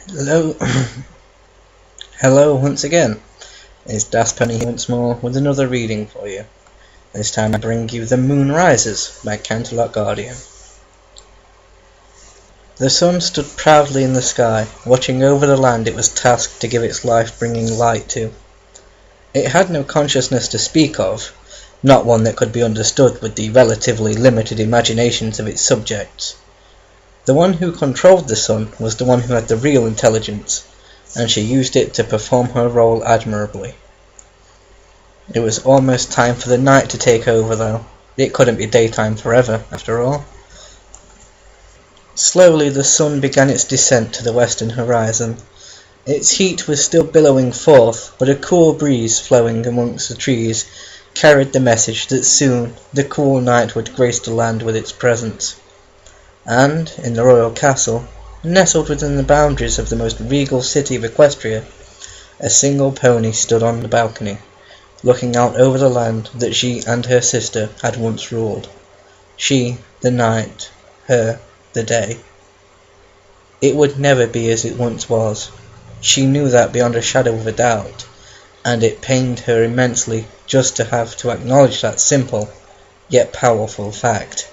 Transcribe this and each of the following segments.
Hello, hello once again. It's Dasponi once more with another reading for you. This time I bring you The Moon Rises by Canterlot Guardian. The sun stood proudly in the sky, watching over the land it was tasked to give its life-bringing light to. It had no consciousness to speak of, not one that could be understood with the relatively limited imaginations of its subjects. The one who controlled the sun was the one who had the real intelligence, and she used it to perform her role admirably. It was almost time for the night to take over, though. It couldn't be daytime forever, after all. Slowly the sun began its descent to the western horizon. Its heat was still billowing forth, but a cool breeze flowing amongst the trees carried the message that soon the cool night would grace the land with its presence. And, in the royal castle, nestled within the boundaries of the most regal city of Equestria, a single pony stood on the balcony, looking out over the land that she and her sister had once ruled. She, the night; her, the day. It would never be as it once was. She knew that beyond a shadow of a doubt, and it pained her immensely just to have to acknowledge that simple, yet powerful fact.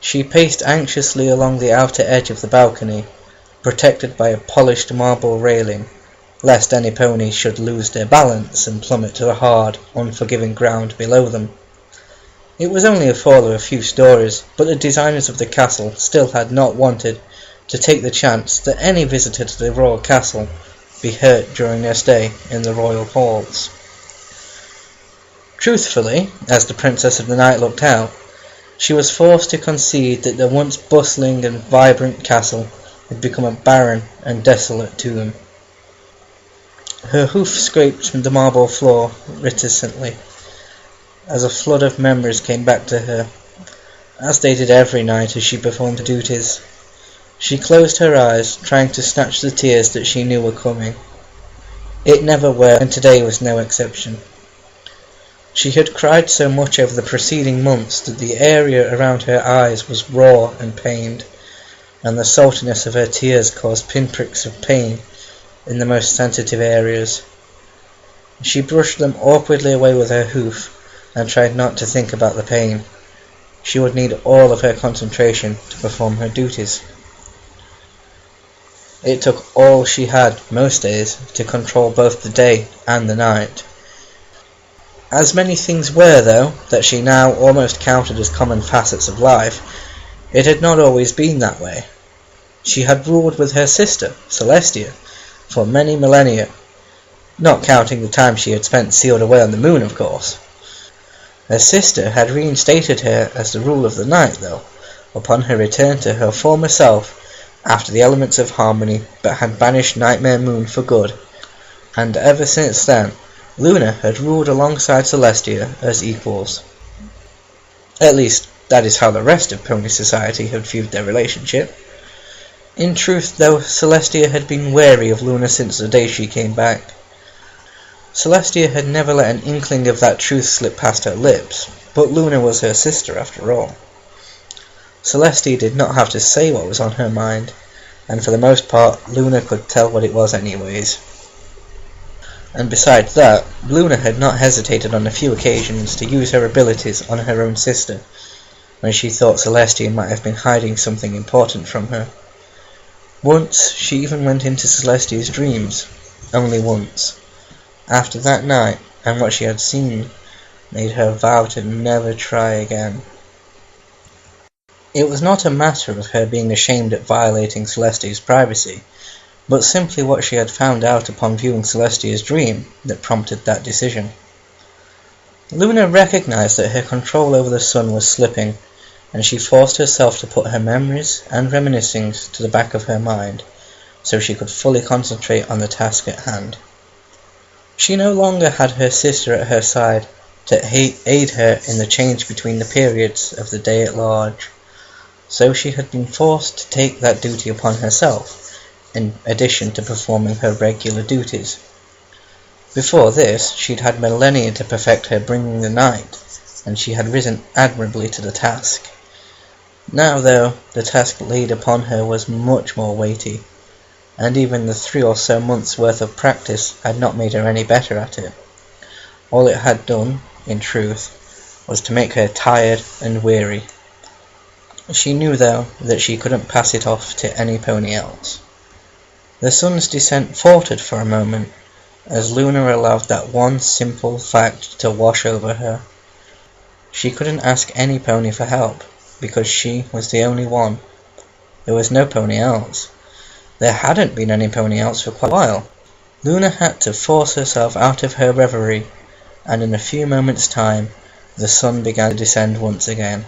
She paced anxiously along the outer edge of the balcony, protected by a polished marble railing, lest any pony should lose their balance and plummet to the hard, unforgiving ground below them. It was only a fall of a few stories, but the designers of the castle still had not wanted to take the chance that any visitor to the royal castle be hurt during their stay in the royal halls. Truthfully, as the Princess of the Night looked out, she was forced to concede that the once bustling and vibrant castle had become a barren and desolate tomb. Her hoof scraped the marble floor reticently, as a flood of memories came back to her, as they did every night as she performed her duties. She closed her eyes, trying to snatch the tears that she knew were coming. It never were, and today was no exception. She had cried so much over the preceding months that the area around her eyes was raw and pained, and the saltiness of her tears caused pinpricks of pain in the most sensitive areas. She brushed them awkwardly away with her hoof and tried not to think about the pain. She would need all of her concentration to perform her duties. It took all she had, most days, to control both the day and the night. As many things were, though, that she now almost counted as common facets of life, it had not always been that way. She had ruled with her sister, Celestia, for many millennia, not counting the time she had spent sealed away on the moon, of course. Her sister had reinstated her as the rule of the night, though, upon her return to her former self after the elements of harmony but had banished Nightmare Moon for good, and ever since then Luna had ruled alongside Celestia as equals. At least, that is how the rest of Pony Society had viewed their relationship. In truth, though, Celestia had been wary of Luna since the day she came back. Celestia had never let an inkling of that truth slip past her lips, but Luna was her sister after all. Celestia did not have to say what was on her mind, and for the most part Luna could tell what it was anyways. And besides that, Luna had not hesitated on a few occasions to use her abilities on her own sister, when she thought Celestia might have been hiding something important from her. Once she even went into Celestia's dreams, only once. After that night, and what she had seen, made her vow to never try again. It was not a matter of her being ashamed at violating Celestia's privacy, but simply what she had found out upon viewing Celestia's dream that prompted that decision. Luna recognized that her control over the sun was slipping, and she forced herself to put her memories and reminiscings to the back of her mind, so she could fully concentrate on the task at hand. She no longer had her sister at her side to aid her in the change between the periods of the day at large, so she had been forced to take that duty upon herself, in addition to performing her regular duties. Before this, she'd had millennia to perfect her bringing the night, and she had risen admirably to the task. Now, though, the task laid upon her was much more weighty, and even the 3 or so months worth of practice had not made her any better at it. All it had done, in truth, was to make her tired and weary. She knew, though, that she couldn't pass it off to any pony else. The sun's descent faltered for a moment, as Luna allowed that one simple fact to wash over her. She couldn't ask any pony for help, because she was the only one. There was no pony else. There hadn't been any pony else for quite a while. Luna had to force herself out of her reverie, and in a few moments' time, the sun began to descend once again.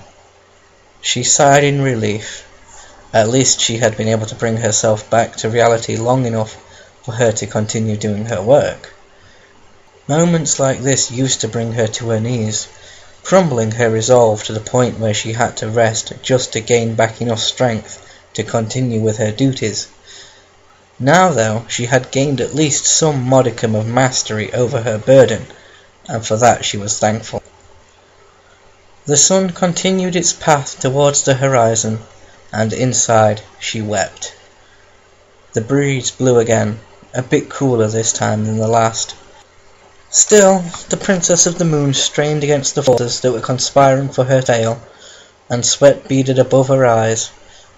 She sighed in relief. At least she had been able to bring herself back to reality long enough for her to continue doing her work. Moments like this used to bring her to her knees, crumbling her resolve to the point where she had to rest just to gain back enough strength to continue with her duties. Now, though, she had gained at least some modicum of mastery over her burden, and for that she was thankful. The sun continued its path towards the horizon, and inside she wept. The breeze blew again, a bit cooler this time than the last. Still, the Princess of the Moon strained against the forces that were conspiring for her tail, and sweat beaded above her eyes,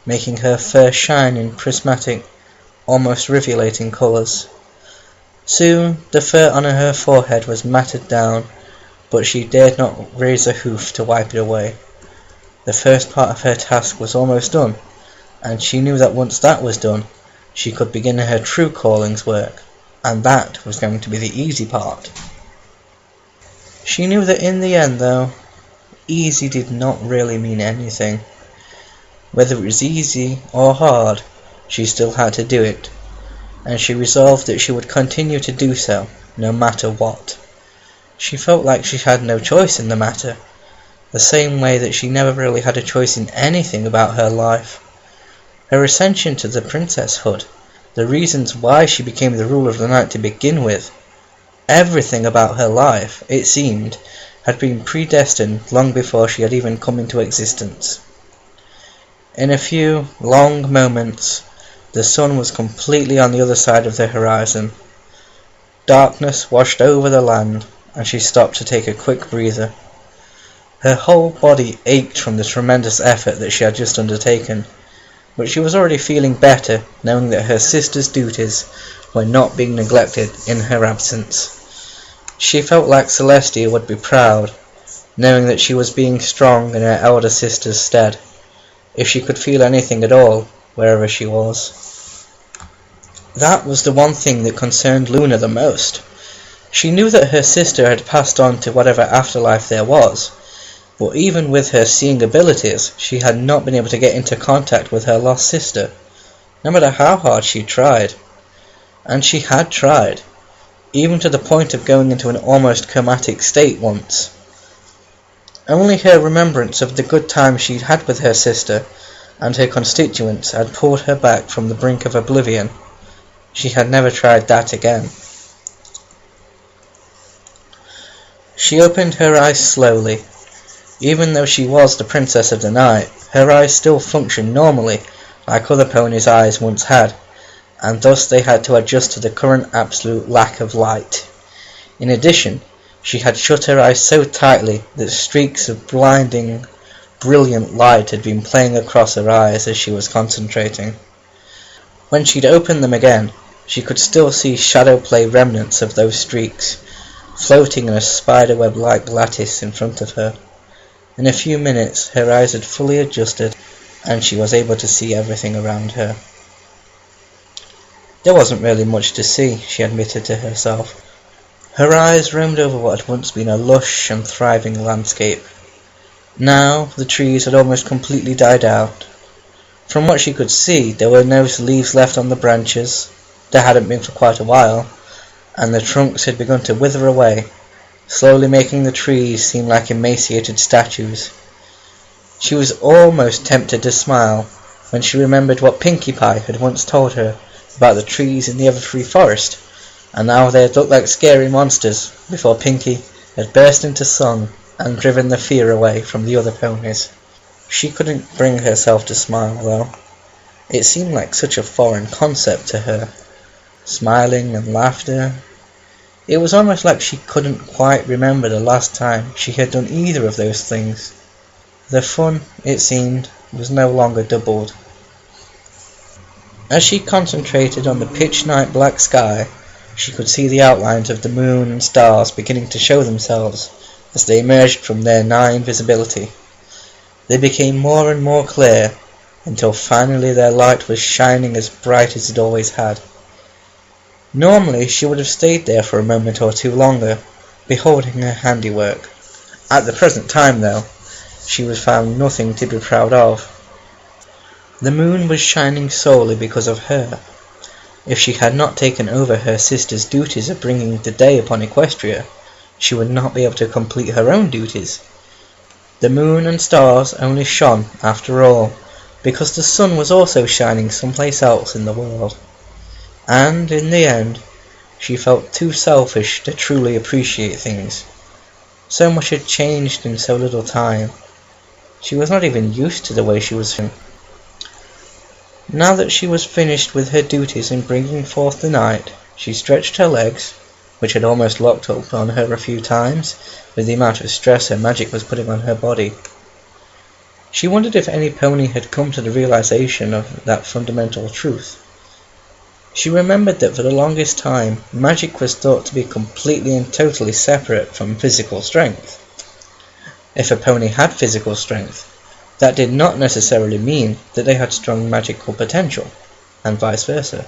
making her fur shine in prismatic, almost rivulating colours. Soon the fur on her forehead was matted down, but she dared not raise a hoof to wipe it away. The first part of her task was almost done, and she knew that once that was done, she could begin her true calling's work, and that was going to be the easy part. She knew that in the end, though, easy did not really mean anything. Whether it was easy or hard, she still had to do it, and she resolved that she would continue to do so, no matter what. She felt like she had no choice in the matter, the same way that she never really had a choice in anything about her life. Her ascension to the princesshood, the reasons why she became the ruler of the night to begin with, everything about her life, it seemed, had been predestined long before she had even come into existence. In a few long moments, the sun was completely on the other side of the horizon. Darkness washed over the land, and she stopped to take a quick breather. Her whole body ached from the tremendous effort that she had just undertaken, but she was already feeling better, knowing that her sister's duties were not being neglected in her absence. She felt like Celestia would be proud, knowing that she was being strong in her elder sister's stead, if she could feel anything at all, wherever she was. That was the one thing that concerned Luna the most. She knew that her sister had passed on to whatever afterlife there was, but even with her seeing abilities, she had not been able to get into contact with her lost sister, no matter how hard she tried. And she had tried, even to the point of going into an almost comatic state once. Only her remembrance of the good times she'd had with her sister and her constituents had pulled her back from the brink of oblivion. She had never tried that again. She opened her eyes slowly. Even though she was the Princess of the Night, her eyes still functioned normally, like other ponies' eyes once had, and thus they had to adjust to the current absolute lack of light. In addition, she had shut her eyes so tightly that streaks of blinding, brilliant light had been playing across her eyes as she was concentrating. When she'd opened them again, she could still see shadow play remnants of those streaks, floating in a spiderweb-like lattice in front of her. In a few minutes her eyes had fully adjusted, and she was able to see everything around her. There wasn't really much to see, she admitted to herself. Her eyes roamed over what had once been a lush and thriving landscape. Now the trees had almost completely died out. From what she could see, there were no leaves left on the branches, there hadn't been for quite a while, and the trunks had begun to wither away, slowly making the trees seem like emaciated statues. She was almost tempted to smile when she remembered what Pinkie Pie had once told her about the trees in the Everfree Forest, and how they had looked like scary monsters before Pinkie had burst into song and driven the fear away from the other ponies. She couldn't bring herself to smile, though. It seemed like such a foreign concept to her. Smiling and laughter. It was almost like she couldn't quite remember the last time she had done either of those things. The fun, it seemed, was no longer doubled. As she concentrated on the pitch night black sky, she could see the outlines of the moon and stars beginning to show themselves as they emerged from their nigh invisibility. They became more and more clear, until finally their light was shining as bright as it always had. Normally she would have stayed there for a moment or two longer, beholding her handiwork. At the present time, though, she was found nothing to be proud of. The moon was shining solely because of her. If she had not taken over her sister's duties of bringing the day upon Equestria, she would not be able to complete her own duties. The moon and stars only shone, after all, because the sun was also shining someplace else in the world. And, in the end, she felt too selfish to truly appreciate things. So much had changed in so little time. She was not even used to the way she was feeling. Now that she was finished with her duties in bringing forth the night, she stretched her legs, which had almost locked up on her a few times, with the amount of stress her magic was putting on her body. She wondered if any pony had come to the realization of that fundamental truth. She remembered that for the longest time, magic was thought to be completely and totally separate from physical strength. If a pony had physical strength, that did not necessarily mean that they had strong magical potential, and vice versa.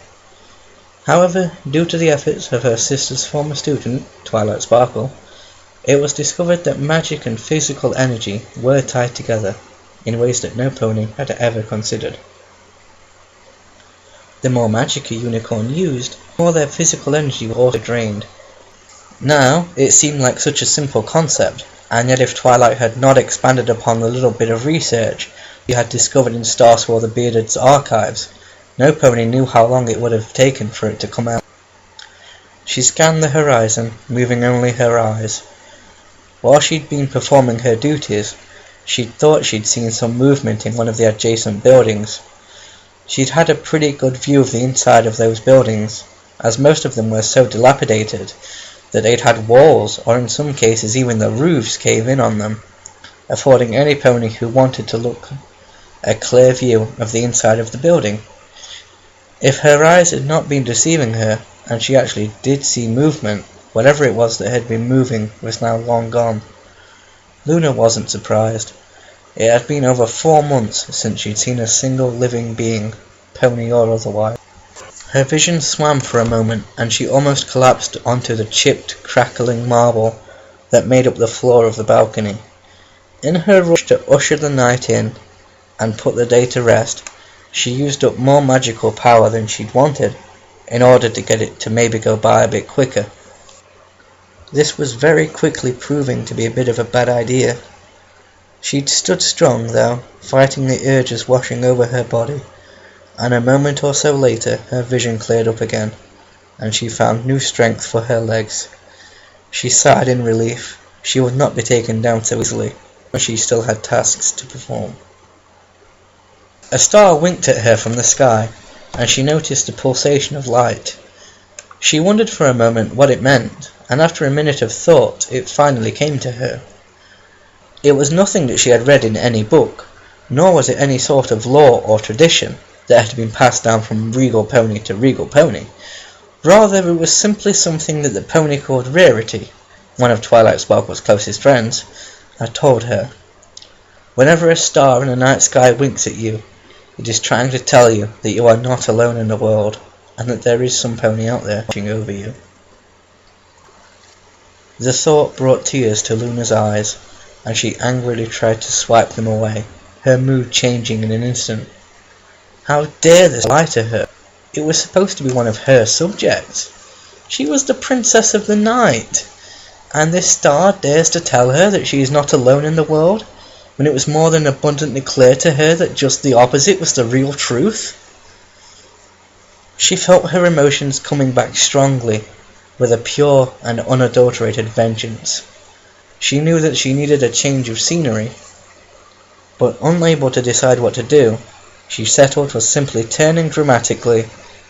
However, due to the efforts of her sister's former student, Twilight Sparkle, it was discovered that magic and physical energy were tied together in ways that no pony had ever considered. The more magic a unicorn used, the more their physical energy was also drained. Now, it seemed like such a simple concept, and yet if Twilight had not expanded upon the little bit of research she had discovered in Starswore the Bearded's archives, no pony knew how long it would have taken for it to come out. She scanned the horizon, moving only her eyes. While she'd been performing her duties, she'd thought she'd seen some movement in one of the adjacent buildings. She'd had a pretty good view of the inside of those buildings, as most of them were so dilapidated that they'd had walls, or in some cases even the roofs, cave in on them, affording any pony who wanted to look a clear view of the inside of the building. If her eyes had not been deceiving her, and she actually did see movement, whatever it was that had been moving was now long gone. Luna wasn't surprised. It had been over 4 months since she'd seen a single living being, pony or otherwise. Her vision swam for a moment, and she almost collapsed onto the chipped, crackling marble that made up the floor of the balcony. In her rush to usher the night in and put the day to rest, she used up more magical power than she'd wanted, in order to get it to maybe go by a bit quicker. This was very quickly proving to be a bit of a bad idea. She'd stood strong, though, fighting the urges washing over her body, and a moment or so later her vision cleared up again, and she found new strength for her legs. She sighed in relief. She would not be taken down so easily, but she still had tasks to perform. A star winked at her from the sky, and she noticed a pulsation of light. She wondered for a moment what it meant, and after a minute of thought it finally came to her. It was nothing that she had read in any book, nor was it any sort of law or tradition that had been passed down from regal pony to regal pony. Rather, it was simply something that the pony called Rarity, one of Twilight Sparkle's closest friends, had told her. Whenever a star in the night sky winks at you, it is trying to tell you that you are not alone in the world, and that there is some pony out there watching over you. The thought brought tears to Luna's eyes, and she angrily tried to swipe them away, her mood changing in an instant. How dare this lie to her? It was supposed to be one of her subjects. She was the princess of the night, and this star dares to tell her that she is not alone in the world, when it was more than abundantly clear to her that just the opposite was the real truth. She felt her emotions coming back strongly, with a pure and unadulterated vengeance. She knew that she needed a change of scenery, but unable to decide what to do, she settled for simply turning dramatically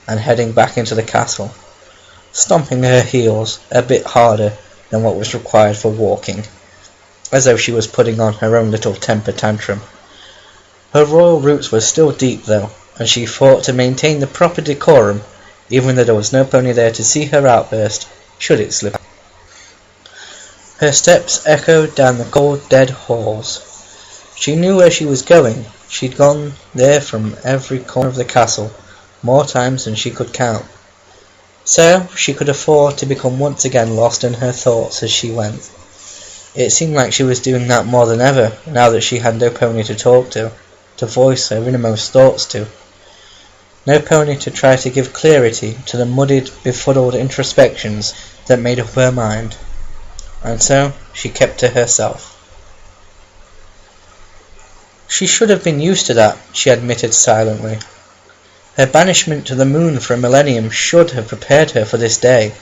and heading back into the castle, stomping her heels a bit harder than what was required for walking, as though she was putting on her own little temper tantrum. Her royal roots were still deep though, and she fought to maintain the proper decorum, even though there was no pony there to see her outburst, should it slip out. Her steps echoed down the cold, dead halls. She knew where she was going. She'd gone there from every corner of the castle, more times than she could count. So she could afford to become once again lost in her thoughts as she went. It seemed like she was doing that more than ever, now that she had no pony to talk to voice her innermost thoughts to. No pony to try to give clarity to the muddied, befuddled introspections that made up her mind. And so she kept to herself. She should have been used to that, she admitted silently. Her banishment to the moon for a millennium should have prepared her for this day,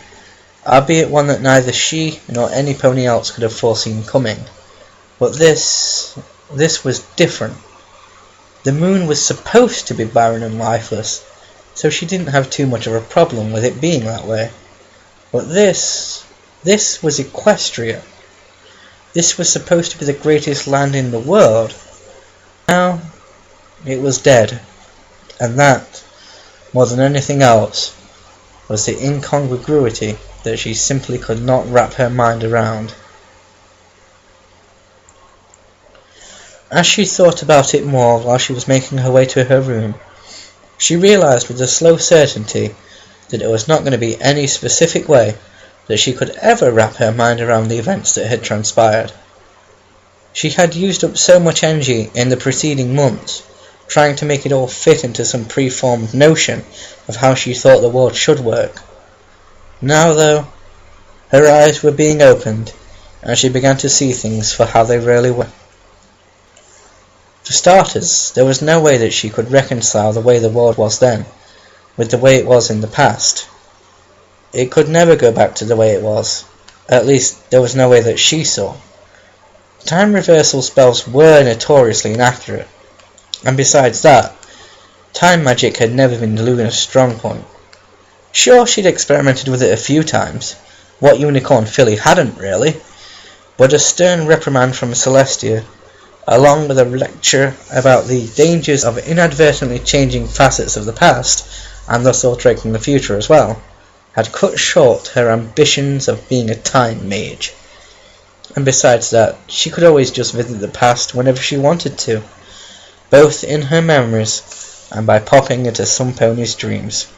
albeit one that neither she nor any pony else could have foreseen coming. But this was different. The moon was supposed to be barren and lifeless, so she didn't have too much of a problem with it being that way. But this was Equestria. This was supposed to be the greatest land in the world. Now, it was dead, and that, more than anything else, was the incongruity that she simply could not wrap her mind around. As she thought about it more while she was making her way to her room, she realized with a slow certainty that there was not going to be any specific way that she could ever wrap her mind around the events that had transpired. She had used up so much energy in the preceding months, trying to make it all fit into some preformed notion of how she thought the world should work. Now, though, her eyes were being opened, and she began to see things for how they really were. For starters, there was no way that she could reconcile the way the world was then with the way it was in the past. It could never go back to the way it was. At least, there was no way that she saw. Time reversal spells were notoriously inaccurate, and besides that, time magic had never been Luna's strong point. Sure, she'd experimented with it a few times. What unicorn filly hadn't, really? But a stern reprimand from Celestia, along with a lecture about the dangers of inadvertently changing facets of the past, and thus altering the future as well, had cut short her ambitions of being a time mage. And besides that, she could always just visit the past whenever she wanted to, both in her memories and by popping into some pony's dreams.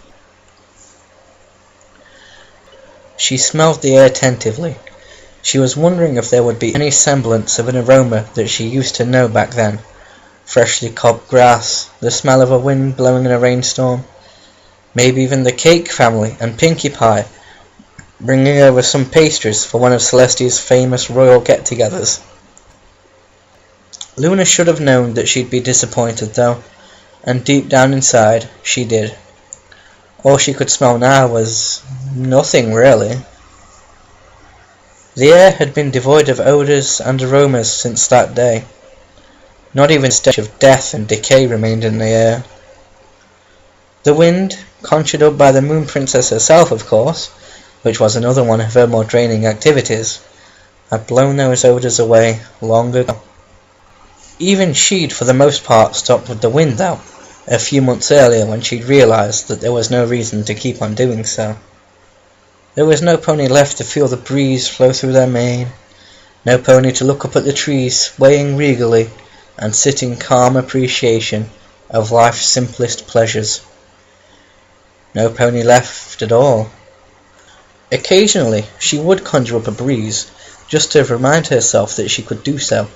She smelled the air attentively. She was wondering if there would be any semblance of an aroma that she used to know back then. Freshly cobbed grass, the smell of a wind blowing in a rainstorm, maybe even the Cake family and Pinkie Pie bringing over some pastries for one of Celestia's famous royal get-togethers. Luna should have known that she'd be disappointed though, and deep down inside she did. All she could smell now was nothing really. The air had been devoid of odours and aromas since that day. Not even a stench of death and decay remained in the air. The wind, conjured up by the Moon Princess herself of course, which was another one of her more draining activities, had blown those odours away long ago. Even she'd for the most part stopped with the wind though, a few months earlier when she'd realised that there was no reason to keep on doing so. There was no pony left to feel the breeze flow through their mane, no pony to look up at the trees swaying regally and sit in calm appreciation of life's simplest pleasures. No pony left at all. Occasionally she would conjure up a breeze, just to remind herself that she could do so,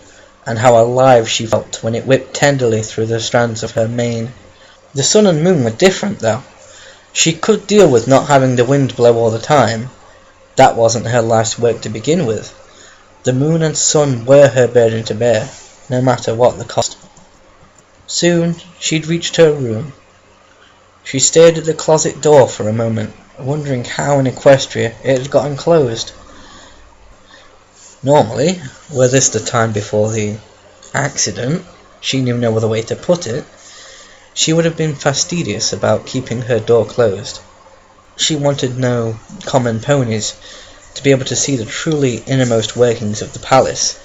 and how alive she felt when it whipped tenderly through the strands of her mane. The sun and moon were different though. She could deal with not having the wind blow all the time. That wasn't her life's work to begin with. The moon and sun were her burden to bear, no matter what the cost. Soon she'd reached her room. She stared at the closet door for a moment, wondering how in Equestria it had gotten closed. Normally, were this the time before the accident, she knew no other way to put it, she would have been fastidious about keeping her door closed. She wanted no common ponies to be able to see the truly innermost workings of the palace,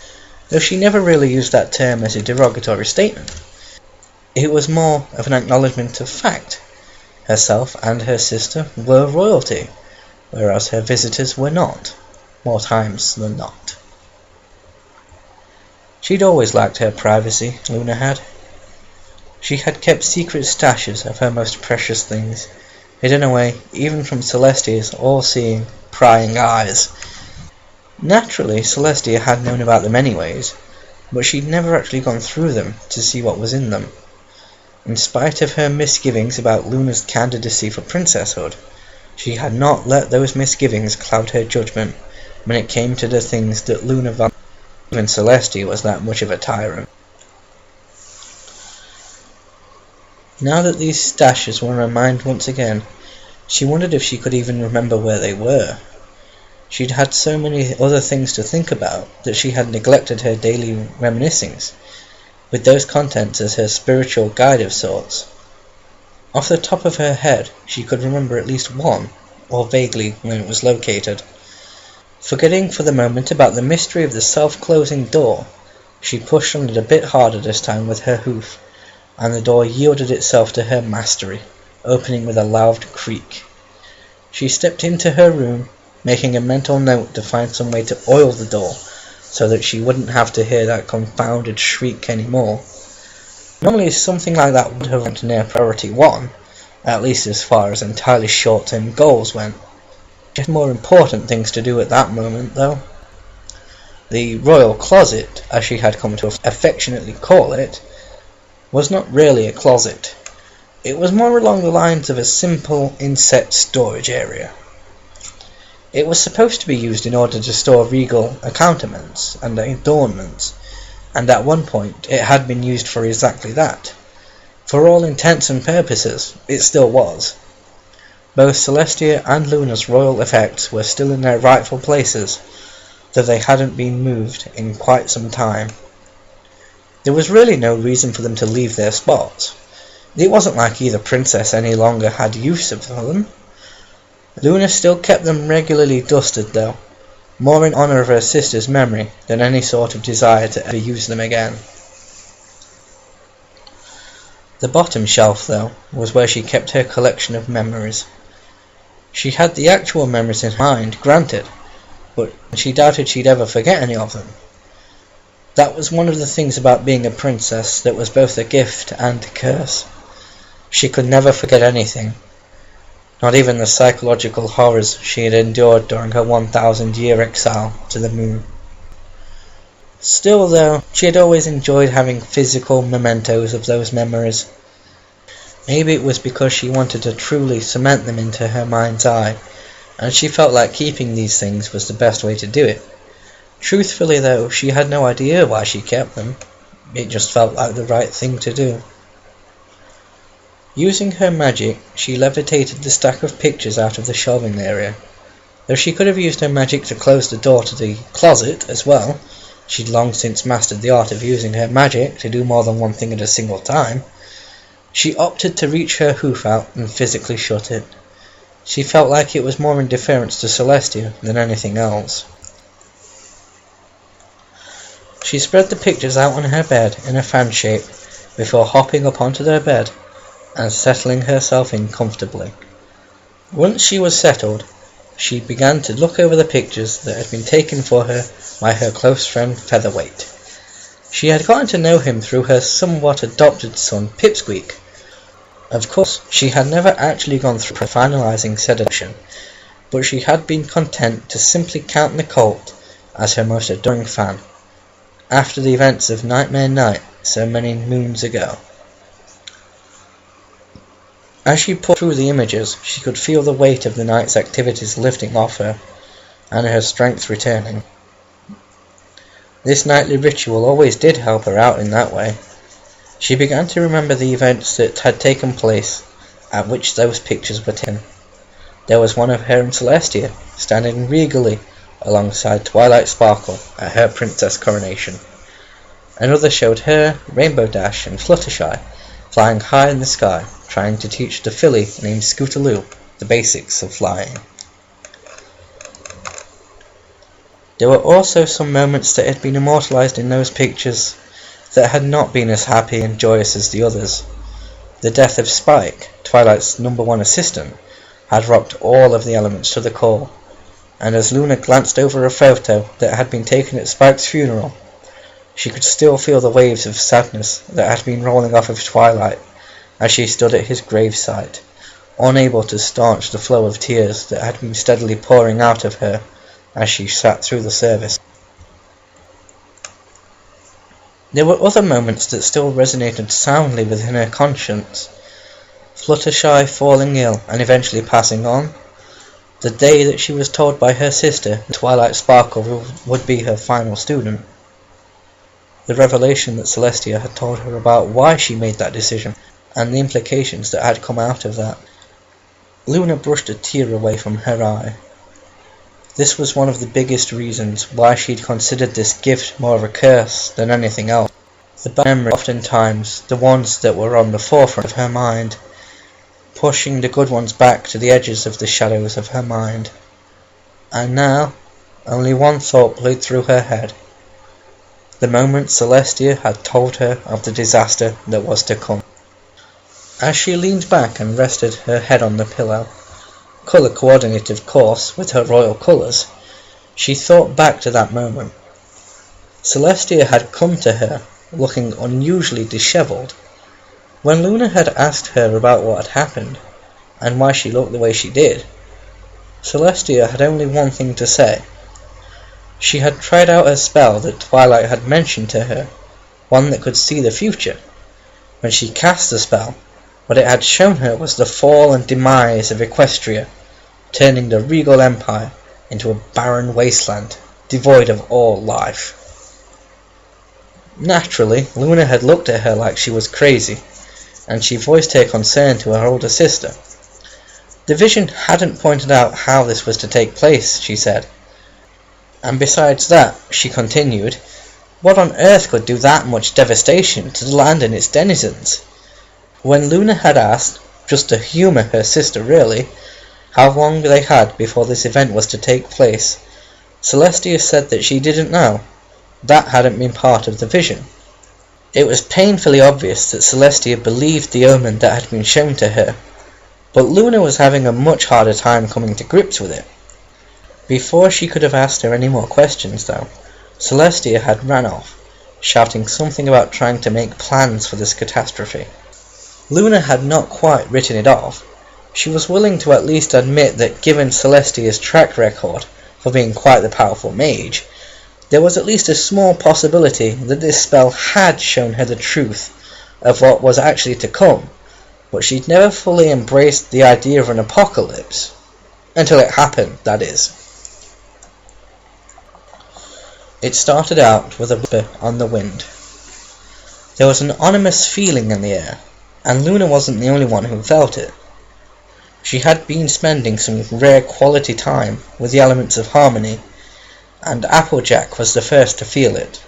though she never really used that term as a derogatory statement. It was more of an acknowledgement of fact. Herself and her sister were royalty, whereas her visitors were not, more times than not. She'd always liked her privacy, Luna had. She had kept secret stashes of her most precious things, hidden away even from Celestia's all-seeing, prying eyes. Naturally, Celestia had known about them anyways, but she'd never actually gone through them to see what was in them. In spite of her misgivings about Luna's candidacy for princesshood, she had not let those misgivings cloud her judgment when it came to the things that Luna valued. Even Celestia was that much of a tyrant. Now that these stashes were in her mind once again, she wondered if she could even remember where they were. She'd had so many other things to think about that she had neglected her daily reminiscings, with those contents as her spiritual guide of sorts. Off the top of her head, she could remember at least one, or vaguely when it was located. Forgetting for the moment about the mystery of the self-closing door, she pushed on it a bit harder this time with her hoof, and the door yielded itself to her mastery, opening with a loud creak. She stepped into her room, making a mental note to find some way to oil the door, so that she wouldn't have to hear that confounded shriek anymore. Normally something like that would have ranked near priority 1, at least as far as entirely short-term goals went. She had more important things to do at that moment, though. The royal closet, as she had come to affectionately call it, was not really a closet. It was more along the lines of a simple inset storage area. It was supposed to be used in order to store regal accoutrements and adornments, and at one point it had been used for exactly that. For all intents and purposes, it still was. Both Celestia and Luna's royal effects were still in their rightful places, though they hadn't been moved in quite some time. There was really no reason for them to leave their spots. It wasn't like either princess any longer had use of them. Luna still kept them regularly dusted though, more in honour of her sister's memory than any sort of desire to ever use them again. The bottom shelf, though, was where she kept her collection of memories. She had the actual memories in mind, granted, but she doubted she'd ever forget any of them. That was one of the things about being a princess that was both a gift and a curse. She could never forget anything, not even the psychological horrors she had endured during her 1,000-year exile to the moon. Still, though, she had always enjoyed having physical mementos of those memories. Maybe it was because she wanted to truly cement them into her mind's eye, and she felt like keeping these things was the best way to do it. Truthfully, though, she had no idea why she kept them. It just felt like the right thing to do. Using her magic, she levitated the stack of pictures out of the shelving area. Though she could have used her magic to close the door to the closet as well, she'd long since mastered the art of using her magic to do more than one thing at a single time. She opted to reach her hoof out and physically shut it. She felt like it was more in deference to Celestia than anything else. She spread the pictures out on her bed in a fan shape before hopping up onto their bed and settling herself in comfortably. Once she was settled, she began to look over the pictures that had been taken for her by her close friend Featherweight. She had gotten to know him through her somewhat adopted son Pipsqueak. Of course, she had never actually gone through finalizing said adoption, but she had been content to simply count the colt as her most adoring fan, after the events of Nightmare Night so many moons ago. As she poured through the images, she could feel the weight of the night's activities lifting off her, and her strength returning. This nightly ritual always did help her out in that way. She began to remember the events that had taken place at which those pictures were taken. There was one of her and Celestia, standing regally alongside Twilight Sparkle at her princess coronation. Another showed her, Rainbow Dash, and Fluttershy flying high in the sky, trying to teach the filly named Scootaloo the basics of flying. There were also some moments that had been immortalised in those pictures that had not been as happy and joyous as the others. The death of Spike, Twilight's #1 assistant, had rocked all of the elements to the core, and as Luna glanced over a photo that had been taken at Spike's funeral, she could still feel the waves of sadness that had been rolling off of Twilight as she stood at his gravesite, unable to staunch the flow of tears that had been steadily pouring out of her as she sat through the service. There were other moments that still resonated soundly within her conscience. Fluttershy falling ill and eventually passing on, the day that she was told by her sister that Twilight Sparkle would be her final student, the revelation that Celestia had told her about why she made that decision, and the implications that had come out of that. Luna brushed a tear away from her eye. This was one of the biggest reasons why she'd considered this gift more of a curse than anything else. The bad memories, oftentimes the ones that were on the forefront of her mind, pushing the good ones back to the edges of the shadows of her mind. And now, only one thought played through her head. The moment Celestia had told her of the disaster that was to come. As she leaned back and rested her head on the pillow, colour coordinated of course with her royal colours, she thought back to that moment. Celestia had come to her, looking unusually dishevelled. When Luna had asked her about what had happened, and why she looked the way she did, Celestia had only one thing to say. She had tried out a spell that Twilight had mentioned to her, one that could see the future. When she cast the spell, what it had shown her was the fall and demise of Equestria, turning the regal empire into a barren wasteland, devoid of all life. Naturally, Luna had looked at her like she was crazy, and she voiced her concern to her older sister. The vision hadn't pointed out how this was to take place, she said. And besides that, she continued, what on earth could do that much devastation to the land and its denizens? When Luna had asked, just to humour her sister really, how long they had before this event was to take place, Celestia said that she didn't know. That hadn't been part of the vision. It was painfully obvious that Celestia believed the omen that had been shown to her, but Luna was having a much harder time coming to grips with it. Before she could have asked her any more questions though, Celestia had ran off, shouting something about trying to make plans for this catastrophe. Luna had not quite written it off. She was willing to at least admit that given Celestia's track record for being quite the powerful mage, there was at least a small possibility that this spell had shown her the truth of what was actually to come, but she'd never fully embraced the idea of an apocalypse. Until it happened, that is. It started out with a whisper on the wind. There was an ominous feeling in the air, and Luna wasn't the only one who felt it. She had been spending some rare quality time with the elements of harmony, and Applejack was the first to feel it.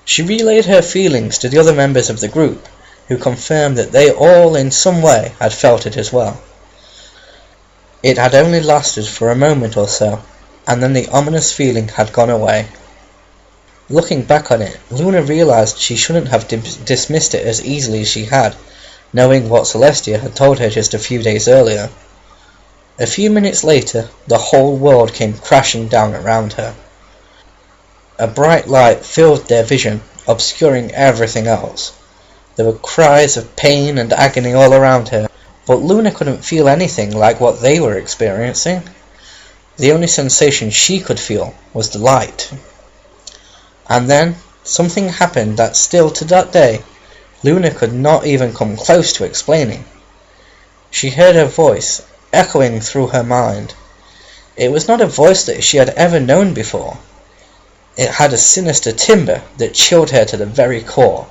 She relayed her feelings to the other members of the group, who confirmed that they all in some way had felt it as well. It had only lasted for a moment or so, and then the ominous feeling had gone away. Looking back on it, Luna realised she shouldn't have dismissed it as easily as she had, knowing what Celestia had told her just a few days earlier. A few minutes later, the whole world came crashing down around her. A bright light filled their vision, obscuring everything else. There were cries of pain and agony all around her, but Luna couldn't feel anything like what they were experiencing. The only sensation she could feel was the light. And then, something happened that still to that day, Luna could not even come close to explaining. She heard her voice echoing through her mind. It was not a voice that she had ever known before. It had a sinister timbre that chilled her to the very core.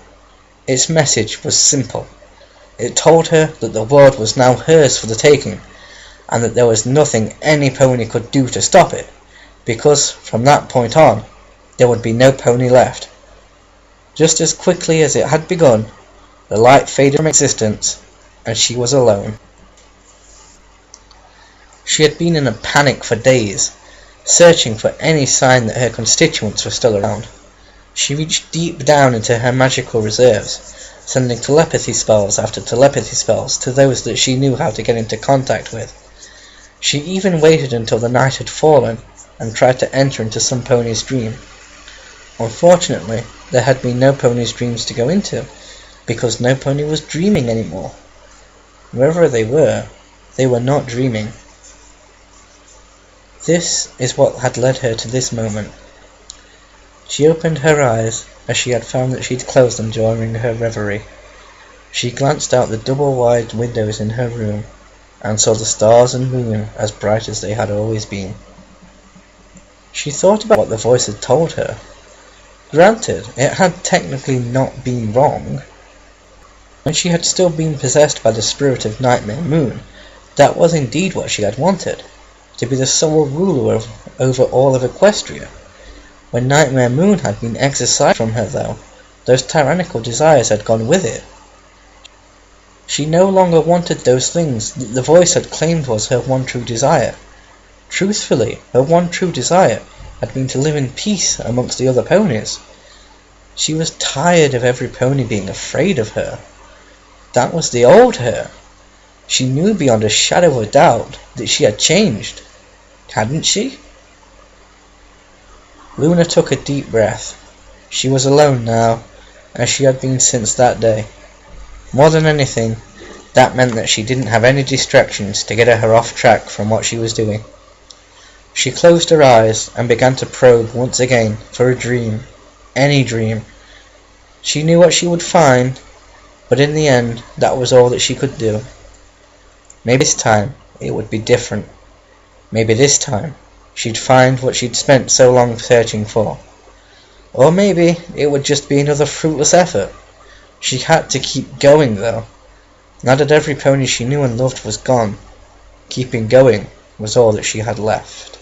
Its message was simple. It told her that the world was now hers for the taking, and that there was nothing any pony could do to stop it, because from that point on, there would be no pony left. Just as quickly as it had begun, The light faded from existence, and she was alone. She had been in a panic for days, searching for any sign that her constituents were still around. She reached deep down into her magical reserves, sending telepathy spells after telepathy spells to those that she knew how to get into contact with. She even waited until the night had fallen and tried to enter into some pony's dream. Unfortunately, there had been no pony's dreams to go into, because no pony was dreaming anymore. Wherever they were not dreaming. This is what had led her to this moment. She opened her eyes as she had found that she'd closed them during her reverie. She glanced out the double-wide windows in her room and saw the stars and moon as bright as they had always been. She thought about what the voice had told her. Granted, it had technically not been wrong. When she had still been possessed by the spirit of Nightmare Moon, that was indeed what she had wanted, to be the sole ruler over all of Equestria. When Nightmare Moon had been exorcised from her, though, those tyrannical desires had gone with it. She no longer wanted those things that the voice had claimed was her one true desire. Truthfully, her one true desire had been to live in peace amongst the other ponies. She was tired of every pony being afraid of her. That was the old her. She knew beyond a shadow of a doubt that she had changed. Hadn't she? Luna took a deep breath. She was alone now, as she had been since that day. More than anything, that meant that she didn't have any distractions to get her off track from what she was doing. She closed her eyes and began to probe once again for a dream. Any dream. She knew what she would find, but in the end, that was all that she could do. Maybe this time it would be different. Maybe this time she'd find what she'd spent so long searching for. Or maybe it would just be another fruitless effort. She had to keep going, though. Now that every pony she knew and loved was gone, keeping going was all that she had left.